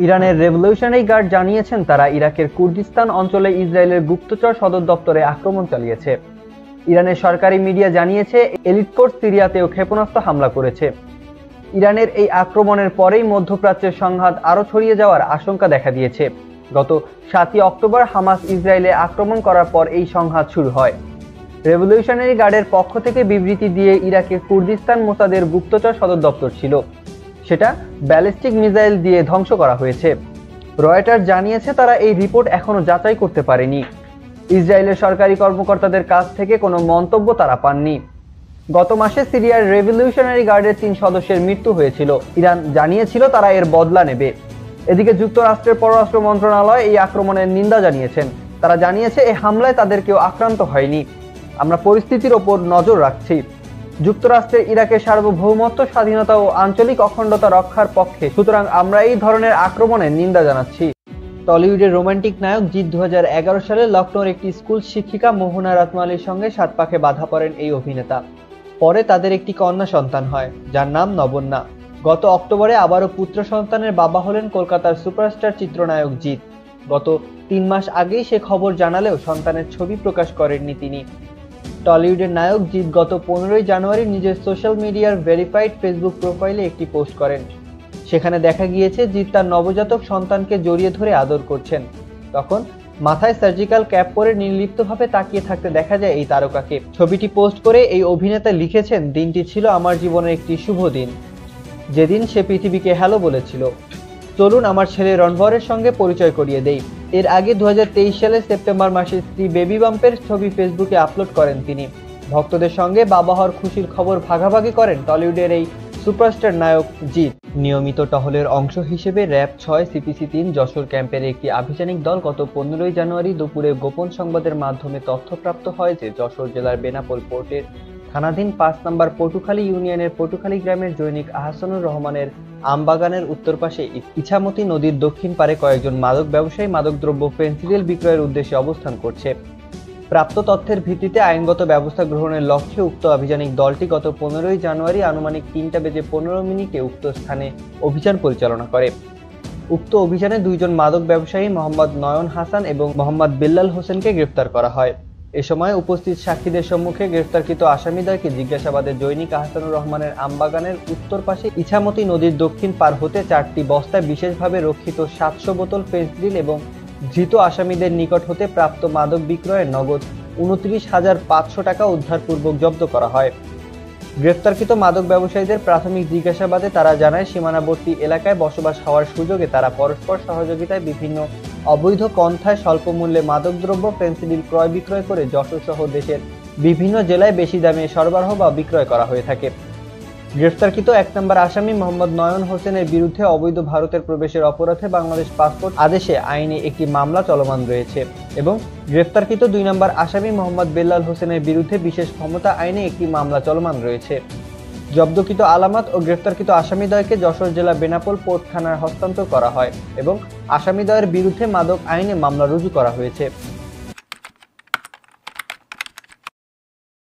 ইরানের revolutionary guard জানিয়েছেন তারা ইরাকের কুর্দিস্তান অঞ্চলে ইসরায়েলের গুপ্তচর সদর দপ্তরে আক্রমণ চালিয়েছে। ইরানের সরকারি মিডিয়া জানিয়েছে এলিট কোর্স সিরিয়াতেও ক্ষেপণাস্ত্র হামলা করেছে। ইরানের এই আক্রমণের পরেই মধ্যপ্রাচ্যের সংঘাত আরও ছড়িয়ে যাওয়ার আশঙ্কা দেখা দিয়েছে। গত 7 অক্টোবর হামাস ইসরায়েলে আক্রমণ করার পর এই সংঘাত শুরু হয়। রেভলিউশনারি গার্ডের পক্ষ থেকে বিবৃতি দিয়ে ইরাকের কুর্দিস্তান মোসাদের গুপ্তচর সদর দপ্তর ছিল, সেটা ব্যালিস্টিক মিসাইল দিয়ে ধ্বংস করা হয়েছে। রয়টার্স জানিয়েছে তারা এই রিপোর্ট এখনো যাচাই করতে পারেনি। ইসরায়েলের সরকারি কর্মকর্তাদের কাছ থেকে কোনো মন্তব্য তারা পাননি। গত মাসে সিরিয়ার রেভলিউশনারি গার্ডের 3 সদস্যের মৃত্যু হয়েছিল। ইরান জানিয়েছিল তারা এর বদলা নেবে। এদিকে যুক্তরাষ্ট্রের পররাষ্ট্র মন্ত্রণালয় এই আক্রমণের নিন্দা জানিয়েছেন। তারা জানিয়েছে এই হামলায় তাদের কেউ আক্রান্ত হয়নি। আমরা পরিস্থিতির ওপর নজর রাখছি। যুক্তরাষ্ট্রের ইরাকের সার্বভৌমত্ব, স্বাধীনতা ও আঞ্চলিক অখণ্ডতা রক্ষার পক্ষে, সুতরাং আমরা এই ধরনের আক্রমণের নিন্দা জানাচ্ছি। টলিউডের রোমান্টিক নায়ক জিৎ 2011 সালে লখনৌর একটি স্কুল শিক্ষিকা মোহনা রত্নালীর সঙ্গে 7 পাকে বাধা পড়েন এই অভিনেতা। পরে তাদের একটি কন্যা সন্তান হয়, যার নাম নবন্যা। গত অক্টোবরে আবারও পুত্র সন্তানের বাবা হলেন কলকাতার সুপারস্টার চিত্রনায়ক জিৎ। গত 3 মাস আগেই সে খবর জানালেও সন্তানের ছবি প্রকাশ করেননি তিনি। টলিউডের নায়ক জিৎ গত 15 জানুয়ারি নিজের সোশ্যাল মিডিয়ার ভেরিফাইড ফেসবুক প্রোফাইলে একটি পোস্ট করেন। সেখানে দেখা গিয়েছে জিৎ তার নবজাতক সন্তানকে জড়িয়ে ধরে আদর করছেন। তখন মাথায় সার্জিক্যাল ক্যাপ পরে নির্লিপ্তভাবে তাকিয়ে থাকতে দেখা যায় এই তারকাকে। ছবিটি পোস্ট করে এই অভিনেতা লিখেছেন, দিনটি ছিল আমার জীবনের একটি শুভ দিন, যেদিন সে পৃথিবীকে হ্যালো বলেছিল। চলুন আমার ছেলে রণবরের সঙ্গে পরিচয় করিয়ে দেই। এর আগে 2023 সালের সেপ্টেম্বর মাসে স্ত্রী বেবি বাম্পের ছবি ফেসবুকে আপলোড করেন তিনি। ভক্তদের সঙ্গে বাবা হওয়ার খুশির খবর ভাগাভাগি করেন টলিউডের এই সুপারস্টার নায়ক জিৎ। নিয়মিত টহলের অংশ হিসেবে র‍্যাব 6 সিপিসি 3 যশোর ক্যাম্পের একটি আভিযানিক দল গত 15 জানুয়ারি দুপুরে গোপন সংবাদের মাধ্যমে তথ্যপ্রাপ্ত হয় যে যশোর জেলার বেনাপোল পোর্টের থানাধীন 5 নম্বর পটুখালী ইউনিয়নের পটুখালী গ্রামের জৈনিক আহসানুর রহমানের আমবাগানের উত্তর পাশে ইছামতি নদীর দক্ষিণ পারে কয়েকজন মাদক ব্যবসায়ী মাদকদ্রব্য ফেনসিডিল বিক্রয়ের উদ্দেশ্যে অবস্থান করছে। প্রাপ্ত তথ্যের ভিত্তিতে আইনগত ব্যবস্থা গ্রহণের লক্ষ্যে উক্ত আভিযানিক দলটি গত 15 জানুয়ারি আনুমানিক 3:15 উক্ত স্থানে অভিযান পরিচালনা করে। উক্ত অভিযানে 2 জন মাদক ব্যবসায়ী মোহাম্মদ নয়ন হাসান এবং মোহাম্মদ বিল্লাল হোসেনকে গ্রেফতার করা হয়। এ সময় উপস্থিত সাক্ষীদের সম্মুখে গ্রেফতারকৃত আসামিদ্বয়কে জিজ্ঞাসাবাদে জৈনিক আহসানুর রহমানের আমবাগানের উত্তর পাশে ইছামতি নদীর দক্ষিণ পার হতে 4টি বস্তায় বিশেষভাবে রক্ষিত 700 বোতল ফেনসিডিল এবং ধৃত আসামিদের নিকট হতে প্রাপ্ত মাদক বিক্রয়ের নগদ 29,500 টাকা উদ্ধারপূর্বক জব্দ করা হয়। গ্রেফতারকৃত মাদক ব্যবসায়ীদের প্রাথমিক জিজ্ঞাসাবাদে তারা জানায়, সীমানাবর্তী এলাকায় বসবাস হওয়ার সুযোগে তারা পরস্পর সহযোগিতায় বিভিন্ন অবৈধ পন্থায় স্বল্প মূল্যে মাদকদ্রব্য ফেনসিডিল ক্রয় বিক্রয় করে যশোর সহ দেশের বিভিন্ন জেলায় বেশি দামে সরবরাহ বা বিক্রয় করা হয়ে থাকে। গ্রেফতারকৃত 1 নম্বর আসামি মোহাম্মদ নয়ন হোসেনের বিরুদ্ধে অবৈধ ভারতের প্রবেশের অপরাধে বাংলাদেশ পাসপোর্ট আদেশে আইনে একটি মামলা চলমান রয়েছে এবং গ্রেফতারকৃত 2 নম্বর আসামি মোহাম্মদ বিল্লাল হোসেনের বিরুদ্ধে বিশেষ ক্ষমতা আইনে একটি মামলা চলমান রয়েছে। জব্দকৃত আলামত ও গ্রেফতারকৃত আসামিদ্বয়কে যশোর জেলা বেনাপোল পোর্ট থানায় হস্তান্তর করা হয় এবং আসামিদ্বয়ের বিরুদ্ধে মাদক আইনে মামলা রুজু করা হয়েছে।